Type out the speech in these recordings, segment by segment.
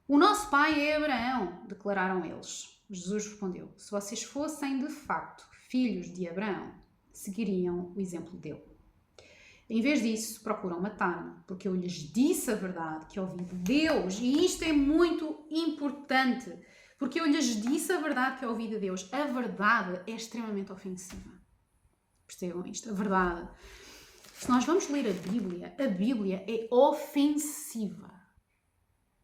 O nosso pai é Abraão, declararam eles. Jesus respondeu: se vocês fossem de facto filhos de Abraão, seguiriam o exemplo dele. Em vez disso, procuram matar-me, porque eu lhes disse a verdade que ouvi de Deus, e isto é muito importante, porque eu lhes disse a verdade que ouvi de Deus. A verdade é extremamente ofensiva. Percebam isto? A verdade. Se nós vamos ler a Bíblia é ofensiva.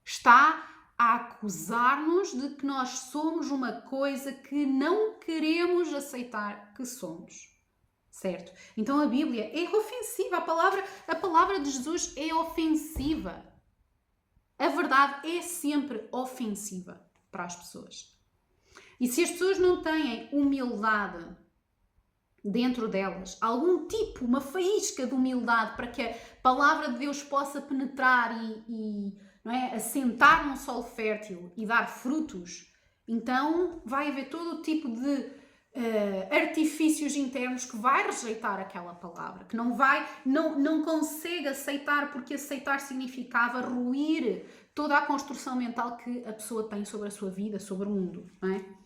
Está a acusar-nos de que nós somos uma coisa que não queremos aceitar que somos. Certo? Então a Bíblia é ofensiva. A palavra de Jesus é ofensiva. A verdade é sempre ofensiva para as pessoas. E se as pessoas não têm humildade dentro delas, algum tipo, uma faísca de humildade para que a palavra de Deus possa penetrar e não é, assentar num solo fértil e dar frutos, então vai haver todo o tipo de artifícios internos que vai rejeitar aquela palavra, que não consegue aceitar, porque aceitar significava ruir toda a construção mental que a pessoa tem sobre a sua vida, sobre o mundo, não é?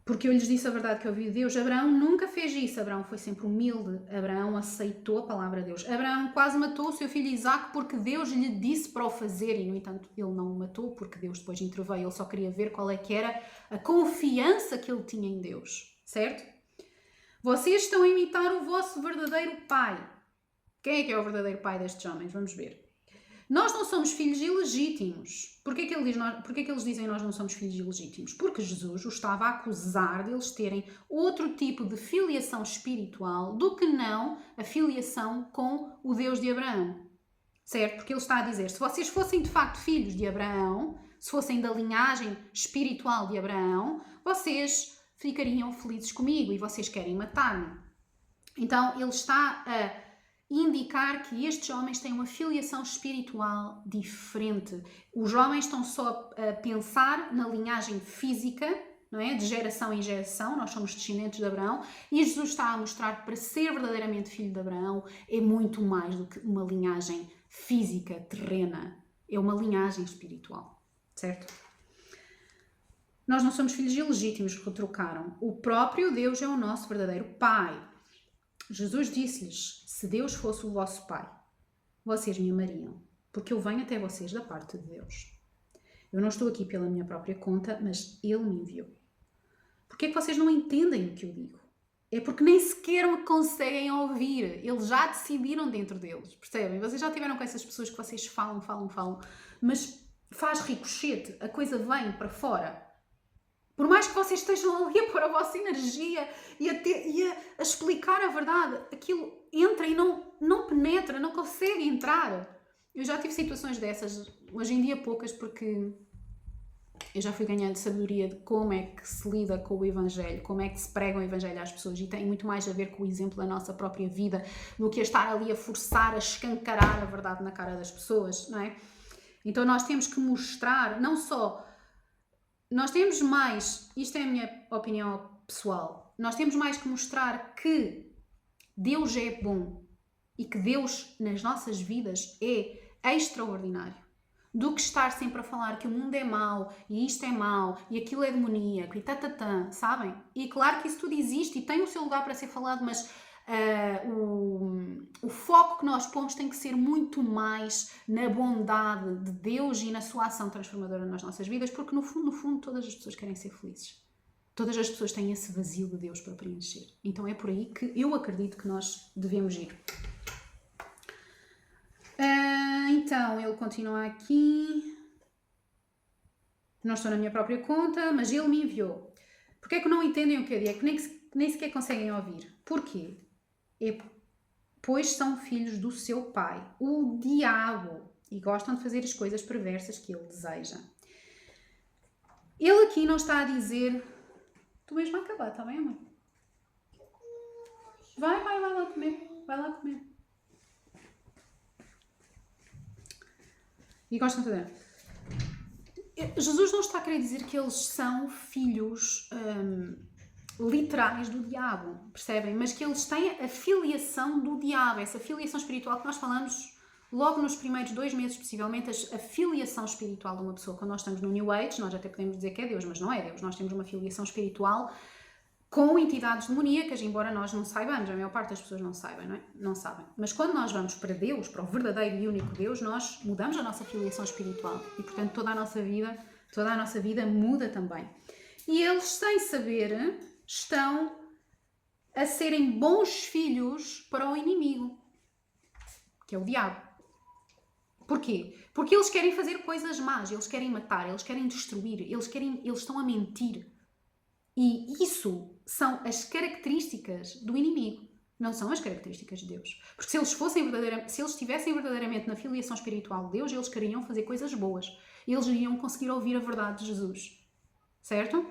Porque eu lhes disse a verdade que eu ouvi de Deus. Abraão nunca fez isso. Abraão foi sempre humilde. Abraão aceitou a palavra de Deus. Abraão quase matou o seu filho Isaque porque Deus lhe disse para o fazer. E, no entanto, ele não o matou porque Deus depois interveio. Ele só queria ver qual é que era a confiança que ele tinha em Deus. Certo? Vocês estão a imitar o vosso verdadeiro pai. Quem é o verdadeiro pai destes homens? Vamos ver. Nós não somos filhos ilegítimos. Porquê que eles dizem nós não somos filhos ilegítimos? Porque Jesus os estava a acusar de eles terem outro tipo de filiação espiritual do que não a filiação com o Deus de Abraão. Certo? Porque ele está a dizer, se vocês fossem de facto filhos de Abraão, se fossem da linhagem espiritual de Abraão, vocês ficariam felizes comigo e vocês querem matar-me. Então ele está a indicar que estes homens têm uma filiação espiritual diferente. Os homens estão só a pensar na linhagem física, não é? De geração em geração, nós somos descendentes de Abraão, e Jesus está a mostrar que para ser verdadeiramente filho de Abraão é muito mais do que uma linhagem física, terrena, é uma linhagem espiritual, certo? Nós não somos filhos ilegítimos, retrucaram. O próprio Deus é o nosso verdadeiro Pai. Jesus disse-lhes, se Deus fosse o vosso Pai, vocês me amariam, porque eu venho até vocês da parte de Deus. Eu não estou aqui pela minha própria conta, mas Ele me enviou. Porquê é que vocês não entendem o que eu digo? É porque nem sequer me conseguem ouvir. Eles já decidiram dentro deles, percebem? Vocês já tiveram com essas pessoas que vocês falam, mas faz ricochete, a coisa vem para fora. Por mais que vocês estejam ali a pôr a vossa energia e a explicar a verdade, aquilo entra e não penetra, não consegue entrar. Eu já tive situações dessas, hoje em dia poucas, porque eu já fui ganhando sabedoria de como é que se lida com o Evangelho, como é que se prega o Evangelho às pessoas, e tem muito mais a ver com o exemplo da nossa própria vida do que a estar ali a forçar, a escancarar a verdade na cara das pessoas, não é? Então nós temos que mostrar, não só... Nós temos mais, isto é a minha opinião pessoal, nós temos mais que mostrar que Deus é bom e que Deus nas nossas vidas é extraordinário, do que estar sempre a falar que o mundo é mau e isto é mau e aquilo é demoníaco e sabem? E claro que isso tudo existe e tem o seu lugar para ser falado, mas o foco que nós pomos tem que ser muito mais na bondade de Deus e na sua ação transformadora nas nossas vidas, porque no fundo todas as pessoas querem ser felizes. Todas as pessoas têm esse vazio de Deus para preencher. Então é por aí que eu acredito que nós devemos ir. Então, ele continua aqui. Não estou na minha própria conta, mas ele me enviou. Porquê é que não entendem o que eu digo? É que nem sequer conseguem ouvir. Porquê? Pois são filhos do seu pai, o diabo, e gostam de fazer as coisas perversas que ele deseja. Ele aqui não está a dizer... Tu mesmo a acabar, está bem, amor? Vai lá comer. Vai lá comer. E gostam de fazer... Jesus não está a querer dizer que eles são filhos... literais do diabo, percebem? Mas que eles têm a filiação do diabo, essa filiação espiritual que nós falamos logo nos primeiros 2 meses, possivelmente, a filiação espiritual de uma pessoa, quando nós estamos no New Age, nós até podemos dizer que é Deus, mas não é Deus, nós temos uma filiação espiritual com entidades demoníacas, embora nós não saibamos, a maior parte das pessoas não saibam, não é? Não sabem. Mas quando nós vamos para Deus, para o verdadeiro e único Deus, nós mudamos a nossa filiação espiritual e, portanto, toda a nossa vida muda também. E eles, sem saber, estão a serem bons filhos para o inimigo, que é o diabo. Porquê? Porque eles querem fazer coisas más, eles querem matar, eles querem destruir, eles estão a mentir. E isso são as características do inimigo, não são as características de Deus. Porque se eles estivessem verdadeiramente na filiação espiritual de Deus, eles queriam fazer coisas boas. Eles iriam conseguir ouvir a verdade de Jesus. Certo?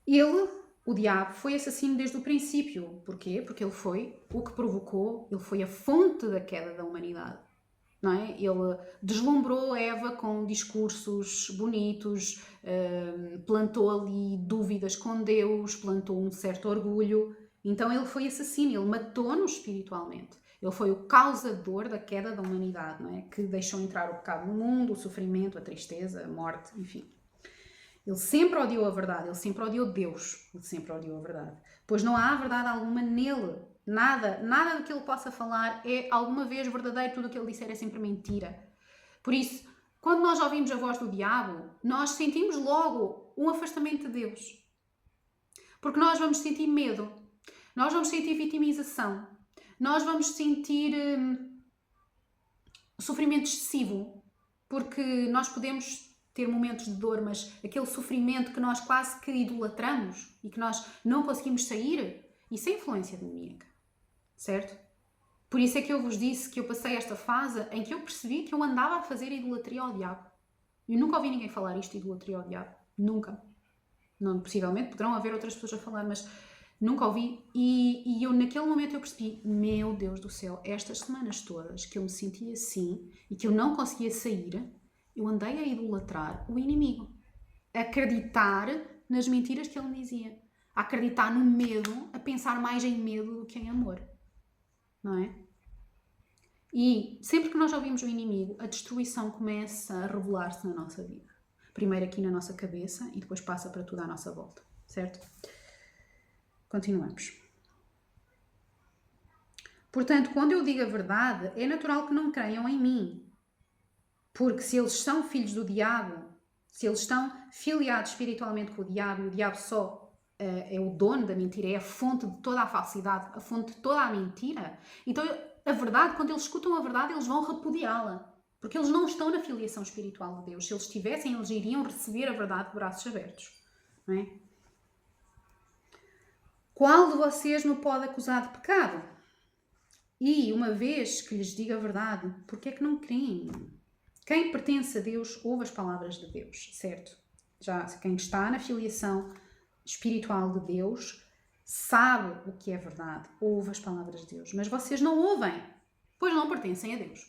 Ele, o diabo, foi assassino desde o princípio. Porquê? Porque ele foi o que provocou, ele foi a fonte da queda da humanidade. Não é? Ele deslumbrou Eva com discursos bonitos, plantou ali dúvidas com Deus, plantou um certo orgulho. Então ele foi assassino, ele matou-nos espiritualmente. Ele foi o causador da queda da humanidade, não é? Que deixou entrar o pecado no mundo, o sofrimento, a tristeza, a morte, enfim. Ele sempre odiou a verdade, ele sempre odiou Deus, ele sempre odiou a verdade. Pois não há verdade alguma nele. Nada do que ele possa falar é alguma vez verdadeiro, tudo o que ele disser é sempre mentira. Por isso, quando nós ouvimos a voz do diabo, nós sentimos logo um afastamento de Deus. Porque nós vamos sentir medo, nós vamos sentir vitimização, nós vamos sentir sofrimento excessivo, porque nós podemos ter momentos de dor, mas aquele sofrimento que nós quase que idolatramos e que nós não conseguimos sair, isso é influência demoníaca. Certo? Por isso é que eu vos disse que eu passei esta fase em que eu percebi que eu andava a fazer idolatria ao diabo. Eu nunca ouvi ninguém falar isto de idolatria ao diabo. Nunca. Não, possivelmente poderão haver outras pessoas a falar, mas nunca ouvi. E eu naquele momento eu percebi, meu Deus do céu, estas semanas todas que eu me sentia assim e que eu não conseguia sair, eu andei a idolatrar o inimigo. A acreditar nas mentiras que ele me dizia. A acreditar no medo, a pensar mais em medo do que em amor. Não é? E sempre que nós ouvimos o inimigo, a destruição começa a revelar-se na nossa vida. Primeiro aqui na nossa cabeça e depois passa para tudo à nossa volta. Certo? Continuamos. Portanto, quando eu digo a verdade, é natural que não creiam em mim. Porque se eles são filhos do diabo, se eles estão filiados espiritualmente com o diabo, e o diabo só é o dono da mentira, é a fonte de toda a falsidade, a fonte de toda a mentira. Então, a verdade, quando eles escutam a verdade, eles vão repudiá-la. Porque eles não estão na filiação espiritual de Deus. Se eles estivessem, eles iriam receber a verdade de braços abertos. Não é? Qual de vocês me pode acusar de pecado? E, uma vez que lhes digo a verdade, por que é que não creem? Quem pertence a Deus ouve as palavras de Deus, certo? Já quem está na filiação espiritual de Deus sabe o que é verdade, ouve as palavras de Deus, mas vocês não ouvem, pois não pertencem a Deus.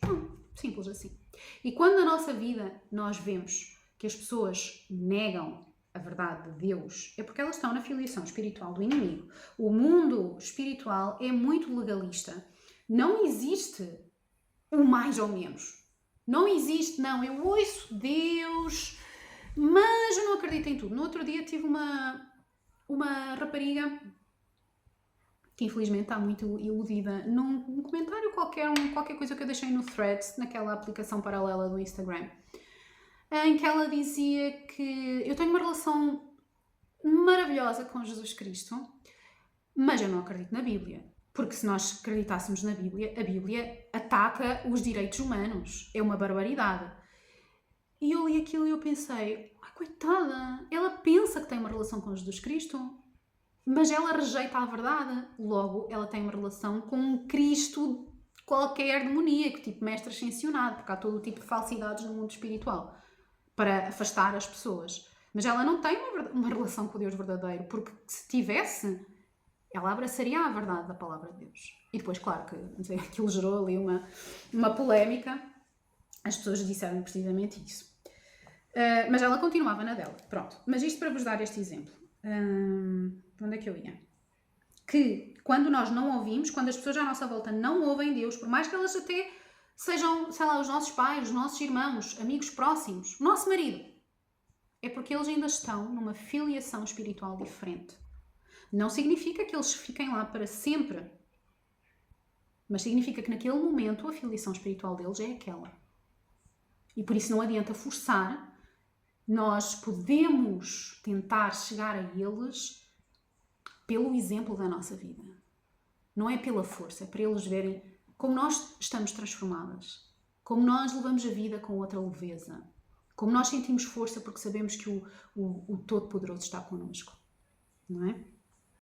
Simples assim. E quando na nossa vida nós vemos que as pessoas negam a verdade de Deus, é porque elas estão na filiação espiritual do inimigo. O mundo espiritual é muito legalista. Não existe o mais ou menos. Não existe, não, eu ouço Deus, mas eu não acredito em tudo. No outro dia tive uma rapariga que infelizmente está muito iludida num comentário qualquer coisa que eu deixei no Threads, naquela aplicação paralela do Instagram, em que ela dizia que eu tenho uma relação maravilhosa com Jesus Cristo, mas eu não acredito na Bíblia. Porque se nós acreditássemos na Bíblia, a Bíblia ataca os direitos humanos. É uma barbaridade. E eu li aquilo e eu pensei, coitada, ela pensa que tem uma relação com Jesus Cristo, mas ela rejeita a verdade. Logo, ela tem uma relação com um Cristo qualquer demoníaco, tipo mestre ascensionado, porque há todo o tipo de falsidades no mundo espiritual, para afastar as pessoas. Mas ela não tem uma relação com o Deus verdadeiro, porque se tivesse, ela abraçaria a verdade da palavra de Deus. E depois, claro, que aquilo gerou ali uma polémica. As pessoas disseram precisamente isso. Mas ela continuava na dela. Pronto. Mas isto para vos dar este exemplo. Onde é que eu ia? que quando nós não ouvimos, quando as pessoas à nossa volta não ouvem Deus, por mais que elas até sejam, sei lá, os nossos pais, os nossos irmãos, amigos próximos, o nosso marido, é porque eles ainda estão numa filiação espiritual diferente. Não significa que eles fiquem lá para sempre, mas significa que naquele momento a filiação espiritual deles é aquela. E por isso não adianta forçar, nós podemos tentar chegar a eles pelo exemplo da nossa vida. Não é pela força, é para eles verem como nós estamos transformadas, como nós levamos a vida com outra leveza, como nós sentimos força porque sabemos que o Todo-Poderoso está connosco, não é?